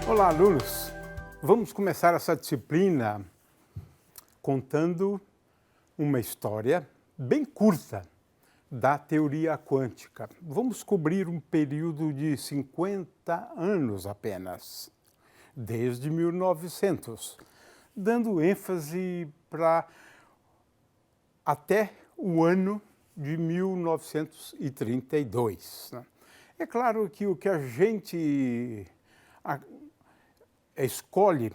Olá, alunos! Vamos começar essa disciplina contando uma história bem curta da teoria quântica. Vamos cobrir um período de 50 anos apenas, desde 1900, dando ênfase para até o ano de 1932. É claro que o que a gente escolhe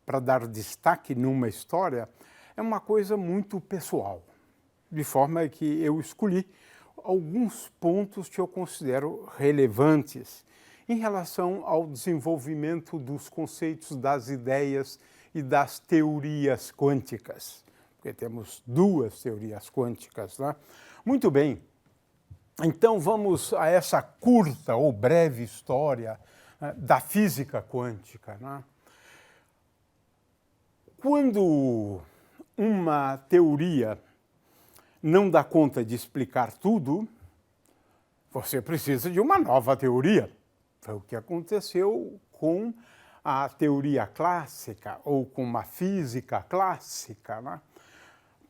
para dar destaque numa história é uma coisa muito pessoal, de forma que eu escolhi alguns pontos que eu considero relevantes em relação ao desenvolvimento dos conceitos, das ideias e das teorias quânticas, porque temos duas teorias quânticas, né? Muito bem, então vamos a essa curta ou breve história da física quântica, né? Quando uma teoria não dá conta de explicar tudo, você precisa de uma nova teoria. Foi o que aconteceu com a teoria clássica ou com a física clássica, né?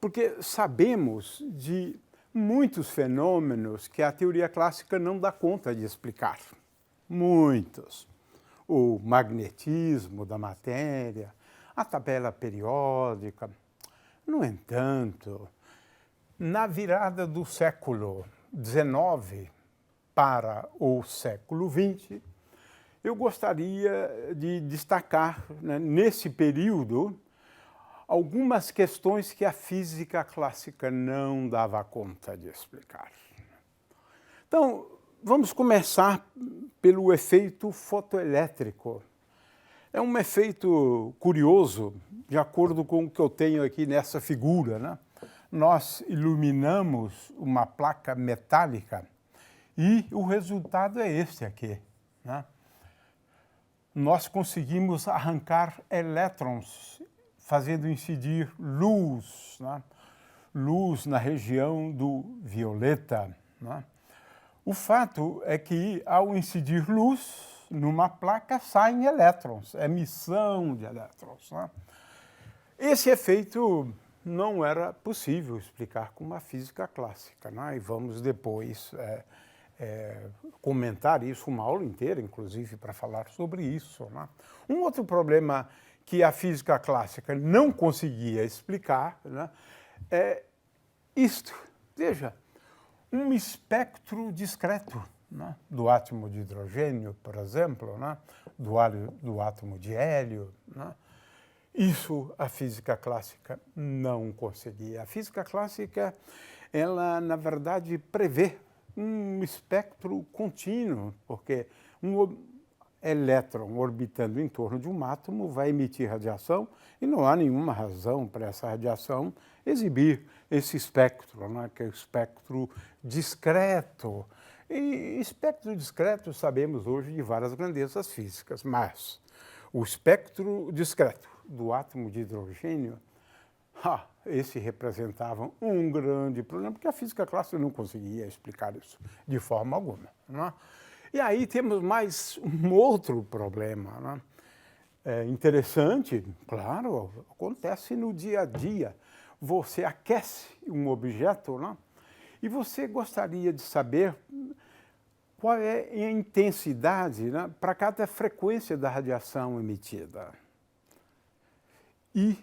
Porque sabemos de muitos fenômenos que a teoria clássica não dá conta de explicar. Muitos. O magnetismo da matéria, a tabela periódica. No entanto, na virada do século XIX para o século XX, eu gostaria de destacar, né, nesse período, algumas questões que a física clássica não dava conta de explicar. Então, vamos começar pelo efeito fotoelétrico. É um efeito curioso, de acordo com o que eu tenho aqui nessa figura, né? Nós iluminamos uma placa metálica e o resultado é este aqui, né? Nós conseguimos arrancar elétrons, fazendo incidir luz, né? Luz na região do violeta, né? O fato é que, ao incidir luz numa placa, saem elétrons, emissão de elétrons, né? Esse efeito não era possível explicar com uma física clássica, né? E vamos depois comentar isso, uma aula inteira, inclusive, para falar sobre isso, né? Um outro problema que a física clássica não conseguia explicar, né, é isto. Veja, um espectro discreto, né, do átomo de hidrogênio, por exemplo, né, do átomo de hélio, né? Isso a física clássica não conseguia. A física clássica, ela, na verdade, prevê um espectro contínuo, porque um elétron orbitando em torno de um átomo vai emitir radiação e não há nenhuma razão para essa radiação exibir esse espectro, né, que é o espectro discreto. E espectro discreto sabemos hoje de várias grandezas físicas, mas o espectro discreto do átomo de hidrogênio, esse representava um grande problema, porque a física clássica não conseguia explicar isso de forma alguma, né? E aí temos mais um outro problema, né? É interessante, claro, acontece no dia a dia. Você aquece um objeto, né? E você gostaria de saber qual é a intensidade, né, para cada frequência da radiação emitida. E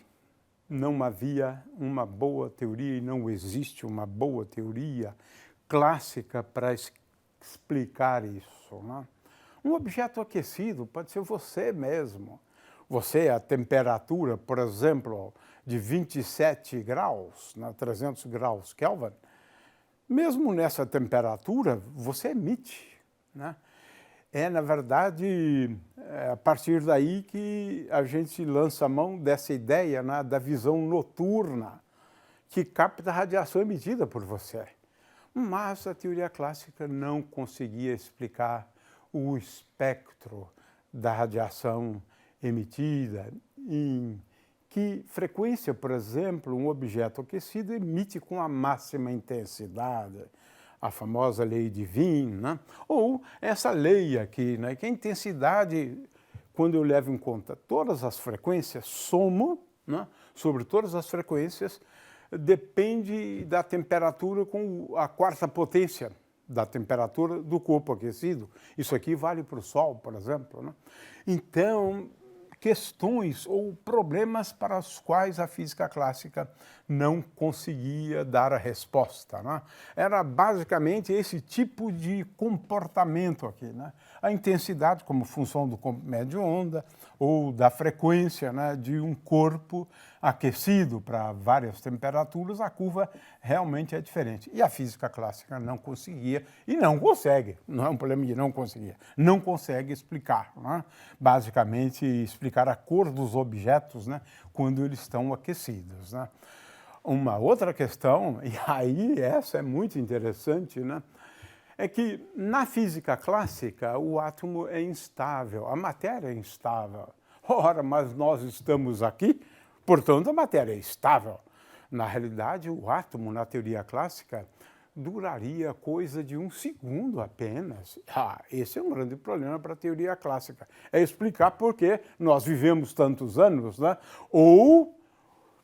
não havia uma boa teoria, e não existe uma boa teoria clássica para explicar isso, né? Um objeto aquecido pode ser você mesmo. Você, a temperatura, por exemplo, de 27 graus, né, 300 graus Kelvin, mesmo nessa temperatura, você emite, né? É, na verdade, a partir daí que a gente lança a mão dessa ideia, né, da visão noturna, que capta a radiação emitida por você. Mas a teoria clássica não conseguia explicar o espectro da radiação emitida, em que frequência, por exemplo, um objeto aquecido emite com a máxima intensidade, a famosa lei de Wien, né? Ou essa lei aqui, né, que a intensidade quando eu levo em conta todas as frequências, somo, né, sobre todas as frequências, depende da temperatura com a quarta potência da temperatura do corpo aquecido. Isso aqui vale para o Sol, por exemplo, né? Então, questões ou problemas para os quais a física clássica não conseguia dar a resposta, né? Era basicamente esse tipo de comportamento aqui, né? A intensidade como função do comprimento de onda ou da frequência, né, de um corpo aquecido para várias temperaturas, a curva realmente é diferente. E a física clássica não conseguia, e não consegue, não é um problema de não conseguir, não consegue explicar, né? Basicamente explicar a cor dos objetos, né, quando eles estão aquecidos, né? Uma outra questão, e aí essa é muito interessante, né, é que na física clássica o átomo é instável, a matéria é instável. Ora, mas nós estamos aqui, portanto a matéria é estável. Na realidade, o átomo, na teoria clássica, duraria coisa de 1 segundo apenas. Esse é um grande problema para a teoria clássica. É explicar por que nós vivemos tantos anos, né? Ou,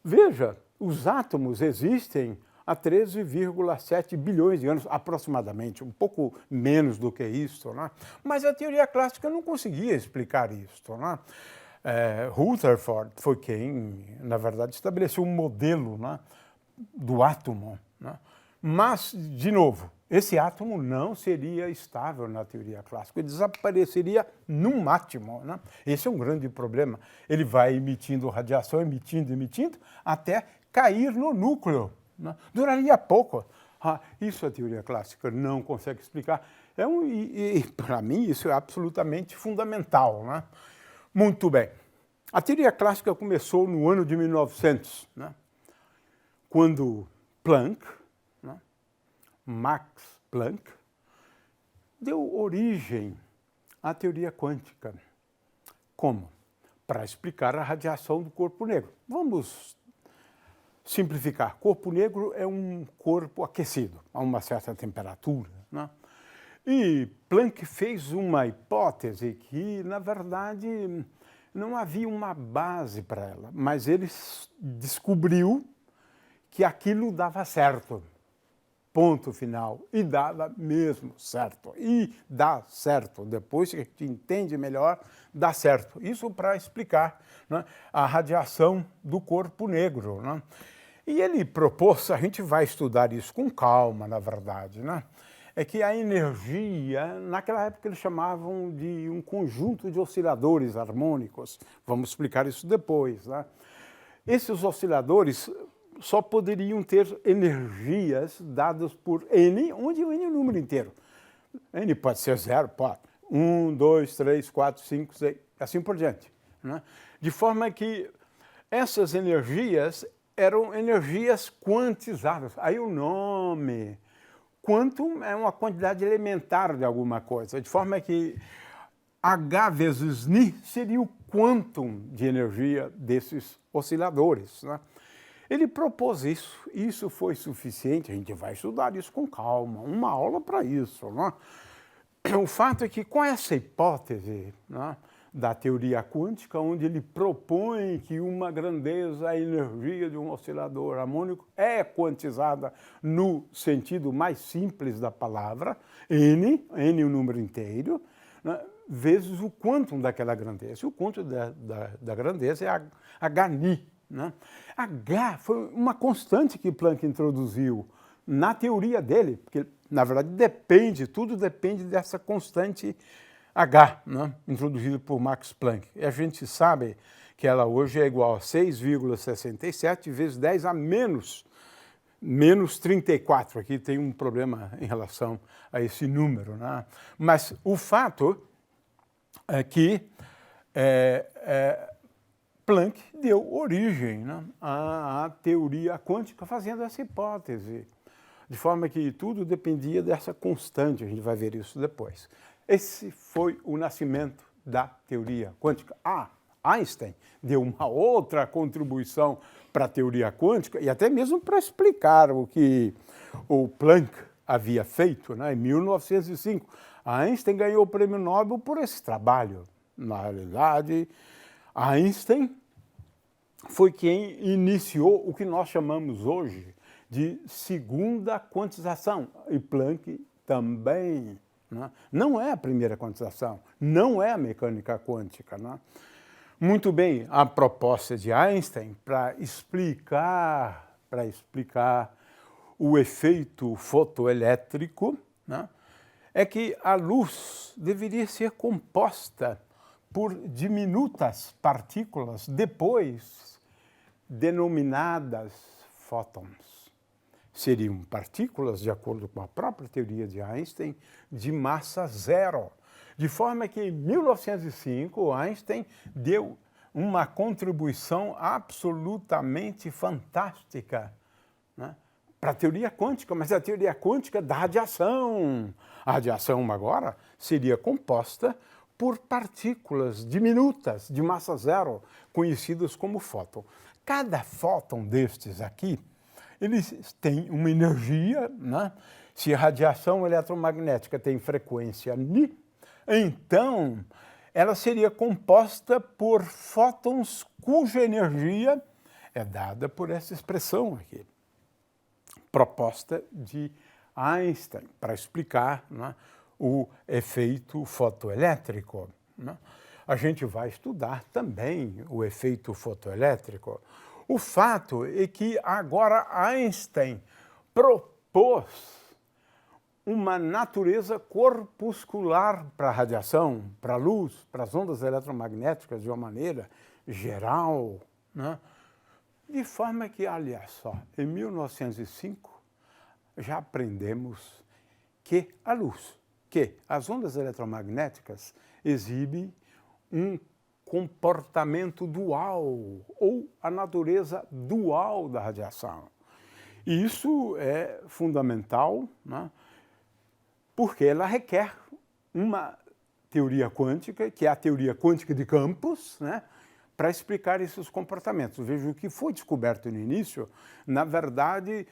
veja, os átomos existem há 13,7 bilhões de anos, aproximadamente, um pouco menos do que isso, né? Mas a teoria clássica não conseguia explicar isso, né? Rutherford foi quem, na verdade, estabeleceu um modelo, né, do átomo, né? Mas, de novo, esse átomo não seria estável na teoria clássica, ele desapareceria num átomo, né? Esse é um grande problema. Ele vai emitindo radiação, emitindo, até cair no núcleo, né? Duraria pouco. Isso a teoria clássica não consegue explicar. Para mim, isso é absolutamente fundamental, né? Muito bem. A teoria clássica começou no ano de 1900, né? Quando Planck, né, Max Planck, deu origem à teoria quântica. Como? Para explicar a radiação do corpo negro. Vamos simplificar. Corpo negro é um corpo aquecido a uma certa temperatura, né? E Planck fez uma hipótese que, na verdade, não havia uma base para ela, mas ele descobriu que aquilo dava certo. Ponto final. E dava mesmo certo. E dá certo. Depois que a gente entende melhor, dá certo. Isso para explicar, né, a radiação do corpo negro, né? E ele propôs, a gente vai estudar isso com calma, na verdade, né? É que a energia, naquela época eles chamavam de um conjunto de osciladores harmônicos. Vamos explicar isso depois, né? Esses osciladores só poderiam ter energias dadas por N, onde o N é um número inteiro. N pode ser 0, pode. 1, 2, 3, 4, 5, 6, assim por diante, né? De forma que essas energias eram energias quantizadas. Aí o nome... Quantum é uma quantidade elementar de alguma coisa, de forma que H vezes Ni seria o quantum de energia desses osciladores, né? Ele propôs isso foi suficiente, a gente vai estudar isso com calma, uma aula para isso, né? O fato é que com essa hipótese, né, da teoria quântica, onde ele propõe que uma grandeza, a energia de um oscilador harmônico é quantizada no sentido mais simples da palavra, N o número inteiro, né, vezes o quantum daquela grandeza. E o quantum da grandeza é Hν, né? H foi uma constante que Planck introduziu na teoria dele, porque, na verdade, tudo depende dessa constante H, né, introduzida por Max Planck. E a gente sabe que ela hoje é igual a 6,67 vezes 10 a menos 34. Aqui tem um problema em relação a esse número, né? Mas o fato é que Planck deu origem, né, à teoria quântica fazendo essa hipótese, de forma que tudo dependia dessa constante, a gente vai ver isso depois. Esse foi o nascimento da teoria quântica. Einstein deu uma outra contribuição para a teoria quântica e até mesmo para explicar o que o Planck havia feito, né, em 1905. Einstein ganhou o prêmio Nobel por esse trabalho, Na realidade, Einstein foi quem iniciou o que nós chamamos hoje de segunda quantização, e Planck também. Né? Não é a primeira quantização, não é a mecânica quântica. Né? Muito bem, a proposta de Einstein para explicar o efeito fotoelétrico, né, é que a luz deveria ser composta por diminutas partículas, depois denominadas fótons. Seriam partículas, de acordo com a própria teoria de Einstein, de massa zero. De forma que, em 1905, Einstein deu uma contribuição absolutamente fantástica, né, para a teoria quântica, mas a teoria quântica da radiação. A radiação agora seria composta por partículas diminutas, de massa zero, conhecidas como fóton. Cada fóton destes aqui, eles têm uma energia, né? Se a radiação eletromagnética tem frequência Ni, então ela seria composta por fótons cuja energia é dada por essa expressão aqui. Proposta de Einstein para explicar, né, o efeito fotoelétrico. Né? A gente vai estudar também o efeito fotoelétrico. O fato é que agora Einstein propôs uma natureza corpuscular para a radiação, para a luz, para as ondas eletromagnéticas de uma maneira geral, né? De forma que, aliás, só, em 1905, já aprendemos que a luz, que as ondas eletromagnéticas exibem um comportamento dual, ou a natureza dual da radiação. E isso é fundamental, né, porque ela requer uma teoria quântica, que é a teoria quântica de campos, né, para explicar esses comportamentos. Veja, o que foi descoberto no início, na verdade,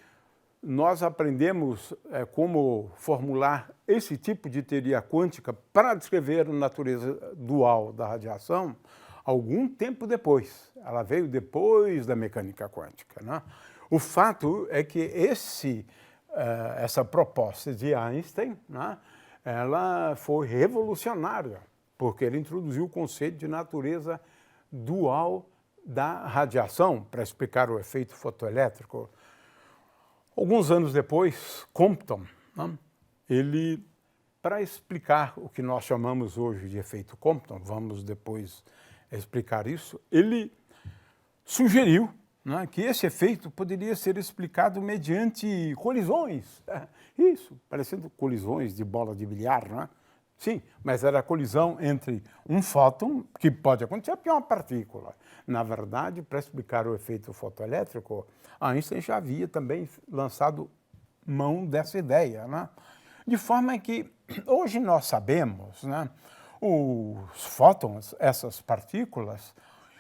nós aprendemos como formular esse tipo de teoria quântica para descrever a natureza dual da radiação algum tempo depois. Ela veio depois da mecânica quântica. Né? O fato é que essa proposta de Einstein, né, ela foi revolucionária, porque ele introduziu o conceito de natureza dual da radiação para explicar o efeito fotoelétrico. Alguns anos depois, Compton, né, ele, para explicar o que nós chamamos hoje de efeito Compton, vamos depois explicar isso, ele sugeriu, né, que esse efeito poderia ser explicado mediante colisões. Isso, parecendo colisões de bola de bilhar, né? Sim, mas era a colisão entre um fóton, que pode acontecer porque é uma partícula. Na verdade, para explicar o efeito fotoelétrico, Einstein já havia também lançado mão dessa ideia. Né? De forma que, hoje nós sabemos, né, os fótons, essas partículas,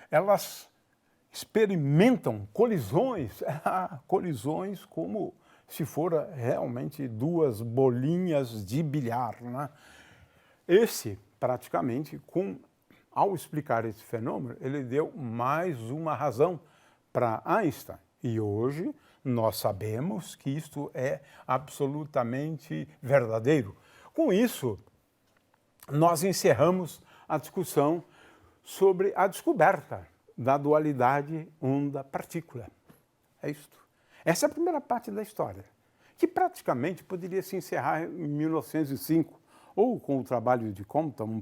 elas experimentam colisões, colisões como se foram realmente duas bolinhas de bilhar. Né? Praticamente, ao explicar esse fenômeno, ele deu mais uma razão para Einstein. E hoje nós sabemos que isto é absolutamente verdadeiro. Com isso, nós encerramos a discussão sobre a descoberta da dualidade onda-partícula. É isto. Essa é a primeira parte da história, que praticamente poderia se encerrar em 1905, ou com o trabalho de Compton,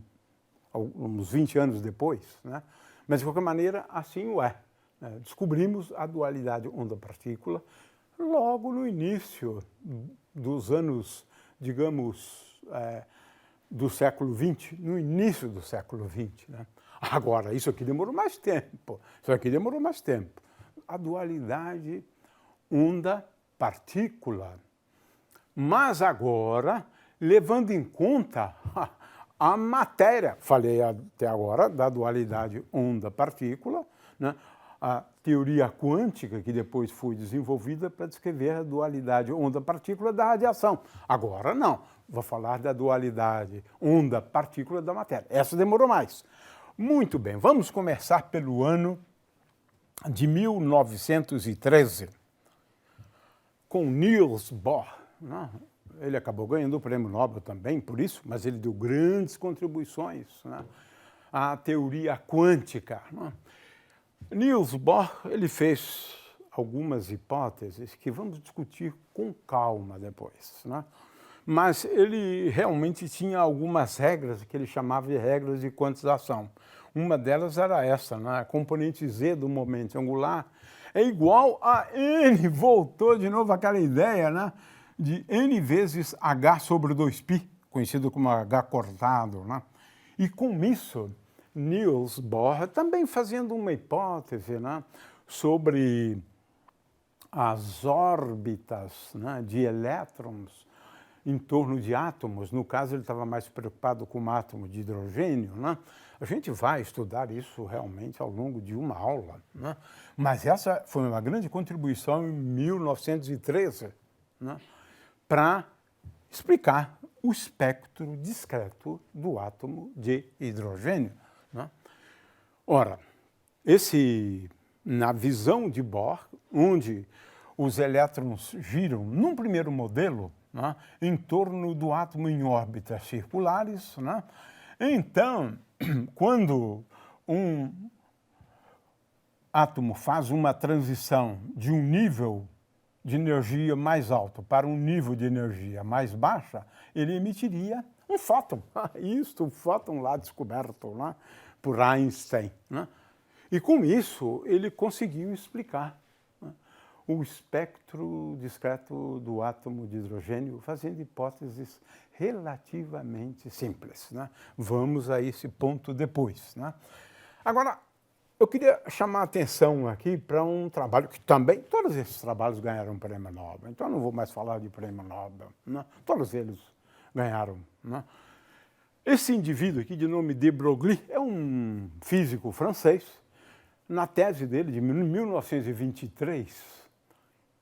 uns 20 anos depois. Né? Mas, de qualquer maneira, assim o é. Descobrimos a dualidade onda-partícula logo no início dos anos, digamos, do século XX, no início do século XX. Né? Agora, isso aqui demorou mais tempo. A dualidade onda-partícula. Mas agora, levando em conta a matéria, falei até agora da dualidade onda-partícula, né? A teoria quântica que depois foi desenvolvida para descrever a dualidade onda-partícula da radiação. Agora não, vou falar da dualidade onda-partícula da matéria. Essa demorou mais. Muito bem, vamos começar pelo ano de 1913, com Niels Bohr. Ele acabou ganhando o prêmio Nobel também por isso, mas ele deu grandes contribuições à teoria quântica. Niels Bohr, ele fez algumas hipóteses que vamos discutir com calma depois, mas ele realmente tinha algumas regras que ele chamava de regras de quantização. Uma delas era essa, a componente Z do momento angular é igual a n, voltou de novo aquela ideia, de n vezes h sobre 2π, conhecido como h cortado. E com isso, Niels Bohr, também fazendo uma hipótese sobre as órbitas de elétrons em torno de átomos. No caso, ele estava mais preocupado com o átomo de hidrogênio. A gente vai estudar isso realmente ao longo de uma aula. Mas essa foi uma grande contribuição em 1913 para explicar o espectro discreto do átomo de hidrogênio. Ora, na visão de Bohr, onde os elétrons giram, num primeiro modelo, em torno do átomo em órbitas circulares. Então, quando um átomo faz uma transição de um nível de energia mais alto para um nível de energia mais baixa, ele emitiria um fóton. Isso, o fóton lá descoberto por Einstein. E com isso, ele conseguiu explicar o espectro discreto do átomo de hidrogênio, fazendo hipóteses relativamente simples. Vamos a esse ponto depois. Agora, eu queria chamar a atenção aqui para um trabalho que também, todos esses trabalhos ganharam o prêmio Nobel, então eu não vou mais falar de prêmio Nobel, todos eles ganharam. Esse indivíduo aqui, de nome de Broglie, é um físico francês. Na tese dele, de 1923,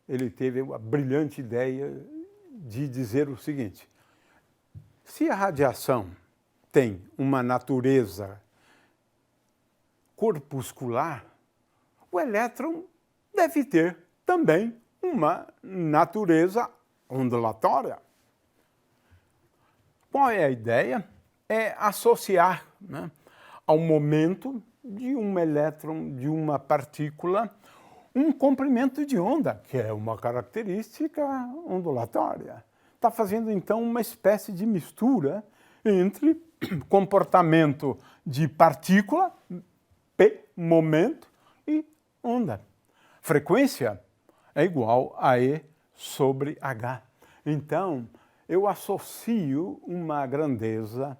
ele teve a brilhante ideia de dizer o seguinte: se a radiação tem uma natureza corpuscular, o elétron deve ter também uma natureza ondulatória. Qual é a ideia? É associar ao momento de um elétron, de uma partícula, um comprimento de onda, que é uma característica ondulatória. Está fazendo, então, uma espécie de mistura entre comportamento de partícula, P, momento, e onda. Frequência é igual a E sobre H. Então, eu associo uma grandeza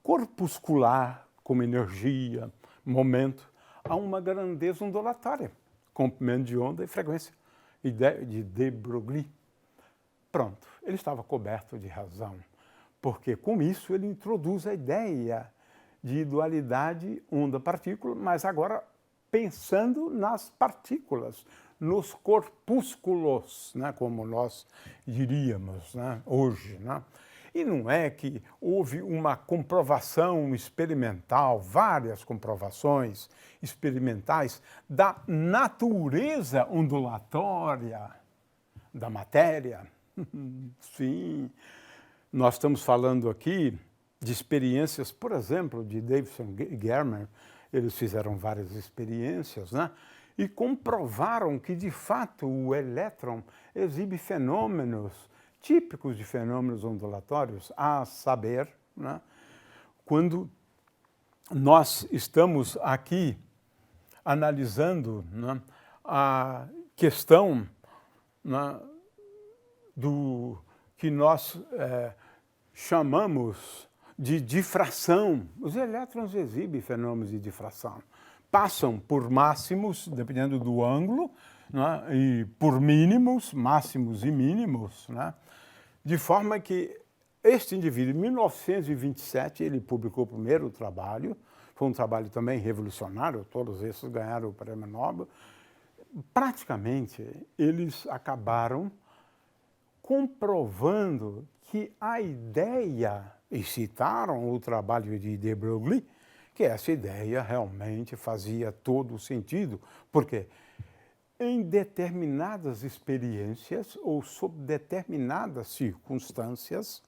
corpuscular, como energia, momento, a uma grandeza ondulatória, comprimento de onda e frequência, ideia de de Broglie. Pronto, ele estava coberto de razão, porque com isso ele introduz a ideia de dualidade onda-partícula, mas agora pensando nas partículas, nos corpúsculos, como nós diríamos hoje. E não é que houve uma comprovação experimental, várias comprovações experimentais da natureza ondulatória da matéria. Sim, nós estamos falando aqui de experiências, por exemplo, de Davidson e Germer. Eles fizeram várias experiências, e comprovaram que, de fato, o elétron exibe fenômenos típicos de fenômenos ondulatórios, a saber, quando nós estamos aqui analisando a questão do que nós chamamos de difração. Os elétrons exibem fenômenos de difração. Passam por máximos, dependendo do ângulo, e por mínimos, máximos e mínimos, de forma que este indivíduo, em 1927, ele publicou o primeiro trabalho, foi um trabalho também revolucionário, todos esses ganharam o prêmio Nobel. Praticamente, eles acabaram comprovando que a ideia, e citaram o trabalho de de Broglie, que essa ideia realmente fazia todo o sentido, porque em determinadas experiências ou sob determinadas circunstâncias,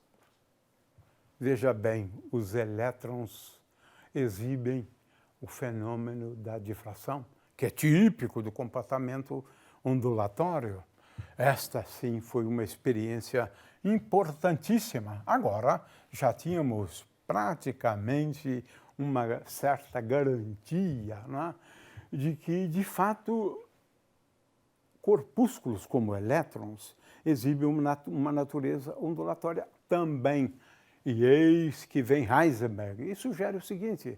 veja bem, os elétrons exibem o fenômeno da difração, que é típico do comportamento ondulatório. Esta, sim, foi uma experiência importantíssima. Agora, já tínhamos praticamente uma certa garantia, né, de que, de fato, corpúsculos como elétrons exibem uma natureza ondulatória também. E eis que vem Heisenberg e sugere o seguinte: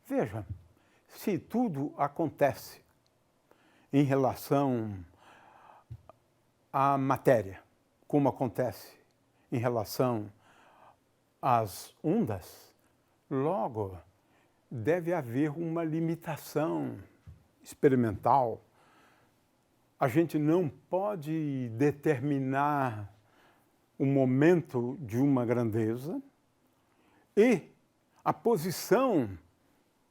veja, se tudo acontece em relação à matéria, como acontece em relação às ondas, logo deve haver uma limitação experimental. A gente não pode determinar o momento de uma grandeza e a posição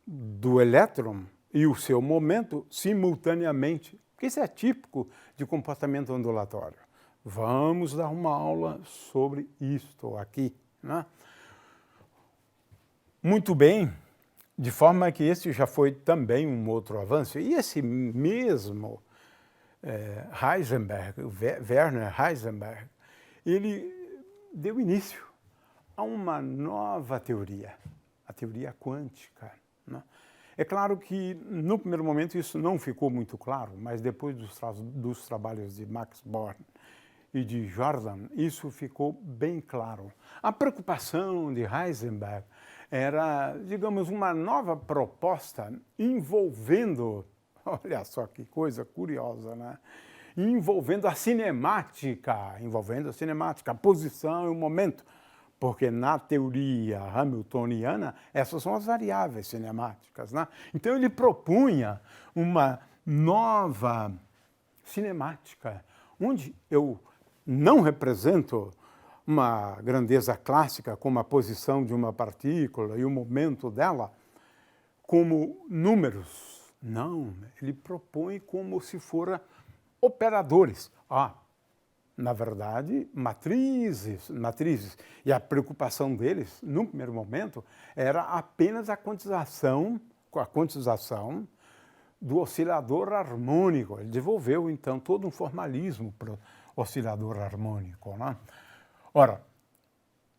do elétron e o seu momento simultaneamente, porque isso é típico de comportamento ondulatório. Vamos dar uma aula sobre isto aqui, né? Muito bem, de forma que esse já foi também um outro avanço. E esse mesmo Heisenberg, Werner Heisenberg, ele deu início a uma nova teoria, a teoria quântica, né? É claro que, no primeiro momento, isso não ficou muito claro, mas depois dos trabalhos de Max Born e de Jordan, isso ficou bem claro. A preocupação de Heisenberg era, digamos, uma nova proposta envolvendo, olha só que coisa curiosa, né? Envolvendo a cinemática, a posição e o momento, porque na teoria hamiltoniana essas são as variáveis cinemáticas, né? Então ele propunha uma nova cinemática, onde eu não represento uma grandeza clássica como a posição de uma partícula e o momento dela como números. Não, ele propõe como se fora operadores. Na verdade, matrizes. E a preocupação deles, no primeiro momento, era apenas a quantização do oscilador harmônico. Ele desenvolveu, então, todo um formalismo para o oscilador harmônico, né? Ora,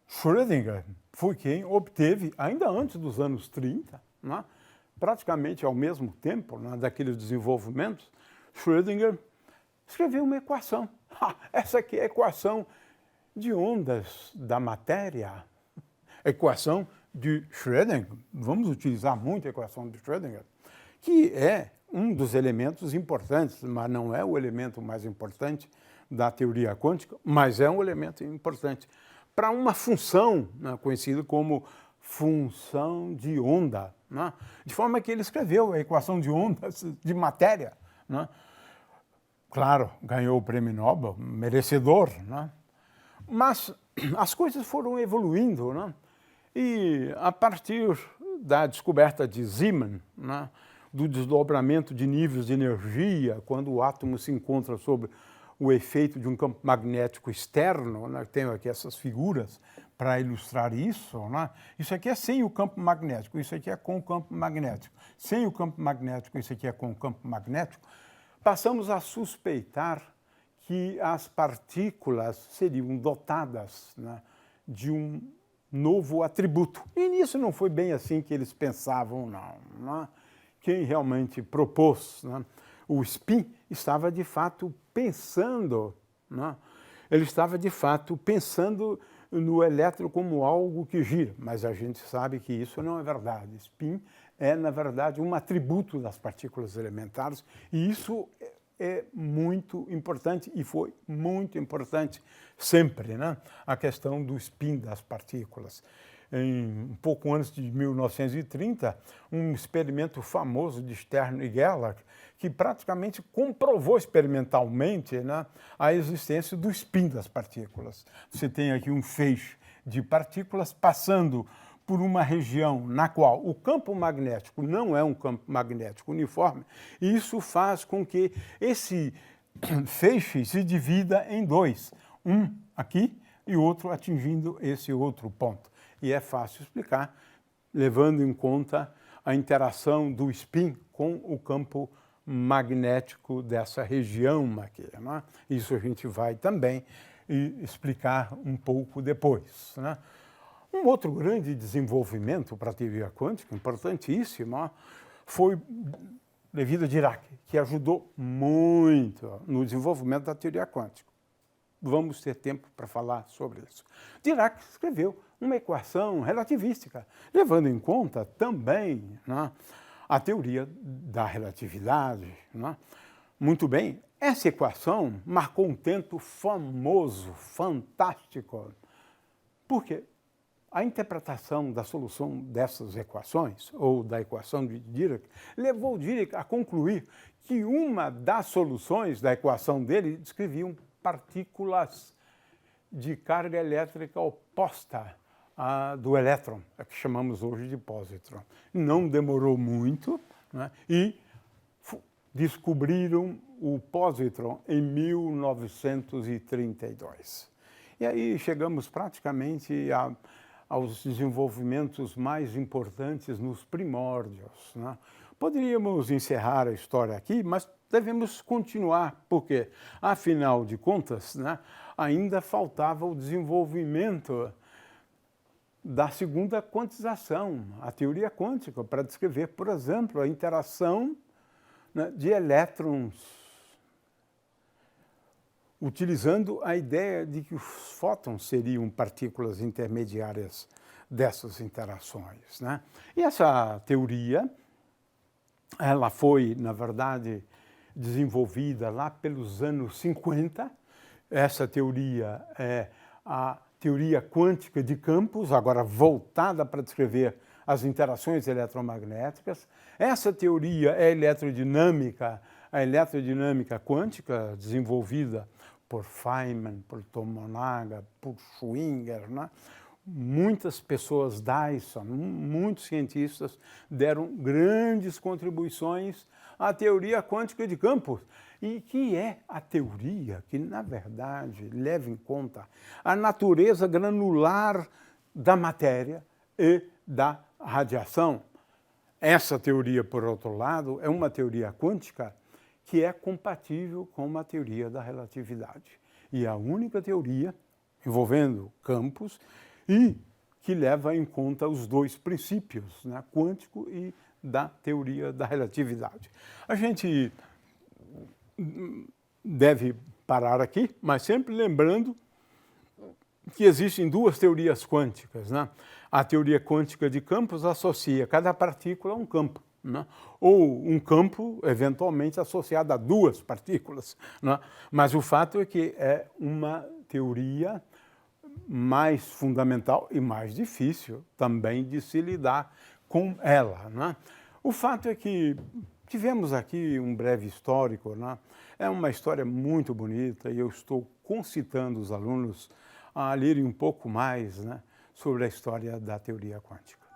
Schrödinger foi quem obteve, ainda antes dos anos 30, né, praticamente ao mesmo tempo, né, daqueles desenvolvimentos, Schrödinger escreveu uma equação. Essa aqui é a equação de ondas da matéria. A equação de Schrödinger, vamos utilizar muito a equação de Schrödinger, que é um dos elementos importantes, mas não é o elemento mais importante da teoria quântica, mas é um elemento importante para uma função, né, conhecida como função de onda, né? De forma que ele escreveu a equação de ondas de matéria, né? Claro, ganhou o prêmio Nobel, merecedor, né? Mas as coisas foram evoluindo, né? E a partir da descoberta de Zeeman, né, do desdobramento de níveis de energia, quando o átomo se encontra sob o efeito de um campo magnético externo, né? Tenho aqui essas figuras para ilustrar isso, né? Isso aqui é sem o campo magnético, isso aqui é com o campo magnético. Sem o campo magnético, isso aqui é com o campo magnético. Passamos a suspeitar que as partículas seriam dotadas, né, de um novo atributo. E nisso não foi bem assim que eles pensavam, não, né? Quem realmente propôs, né, o spin estava de fato pensando, né? Ele estava de fato pensando no elétron como algo que gira, mas a gente sabe que isso não é verdade. Spin é, na verdade, um atributo das partículas elementares, e isso é muito importante, e foi muito importante sempre, né? A questão do spin das partículas. Um pouco antes de 1930, um experimento famoso de Stern e Gerlach, que praticamente comprovou experimentalmente, né, a existência do spin das partículas. Você tem aqui um feixe de partículas passando por uma região na qual o campo magnético não é um campo magnético uniforme, e isso faz com que esse feixe se divida em dois, um aqui e outro atingindo esse outro ponto. E é fácil explicar, levando em conta a interação do spin com o campo magnético dessa região aqui, né? Isso a gente vai também explicar um pouco depois, né? Um outro grande desenvolvimento para a teoria quântica, importantíssimo, foi devido a Dirac, que ajudou muito no desenvolvimento da teoria quântica. Vamos ter tempo para falar sobre isso. Dirac escreveu uma equação relativística, levando em conta também, né, a teoria da relatividade, né? Muito bem, essa equação marcou um tempo famoso, fantástico. Por quê? A interpretação da solução dessas equações, ou da equação de Dirac, levou Dirac a concluir que uma das soluções da equação dele descreviam partículas de carga elétrica oposta à do elétron, a que chamamos hoje de positron. Não demorou muito, né, e descobriram o positron em 1932. E aí chegamos praticamente aos desenvolvimentos mais importantes nos primórdios, né? Poderíamos encerrar a história aqui, mas devemos continuar, porque, afinal de contas, né, ainda faltava o desenvolvimento da segunda quantização, a teoria quântica, para descrever, por exemplo, a interação, né, de elétrons, utilizando a ideia de que os fótons seriam partículas intermediárias dessas interações, né? E essa teoria, ela foi, na verdade, desenvolvida lá pelos anos 50. Essa teoria é a teoria quântica de campos, agora voltada para descrever as interações eletromagnéticas. Essa teoria é a eletrodinâmica quântica, desenvolvida por Feynman, por Tomonaga, por Schwinger, né? Muitas pessoas, Dyson, muitos cientistas deram grandes contribuições à teoria quântica de campos, e que é a teoria que, na verdade, leva em conta a natureza granular da matéria e da radiação. Essa teoria, por outro lado, é uma teoria quântica que é compatível com a teoria da relatividade. E é a única teoria envolvendo campos e que leva em conta os dois princípios, né, quântico e da teoria da relatividade. A gente deve parar aqui, mas sempre lembrando que existem duas teorias quânticas, né? A teoria quântica de campos associa cada partícula a um campo, né? Ou um campo, eventualmente, associado a duas partículas, né? Mas o fato é que é uma teoria mais fundamental e mais difícil também de se lidar com ela, né? O fato é que tivemos aqui um breve histórico, né? É uma história muito bonita e eu estou concitando os alunos a lerem um pouco mais, né, sobre a história da teoria quântica.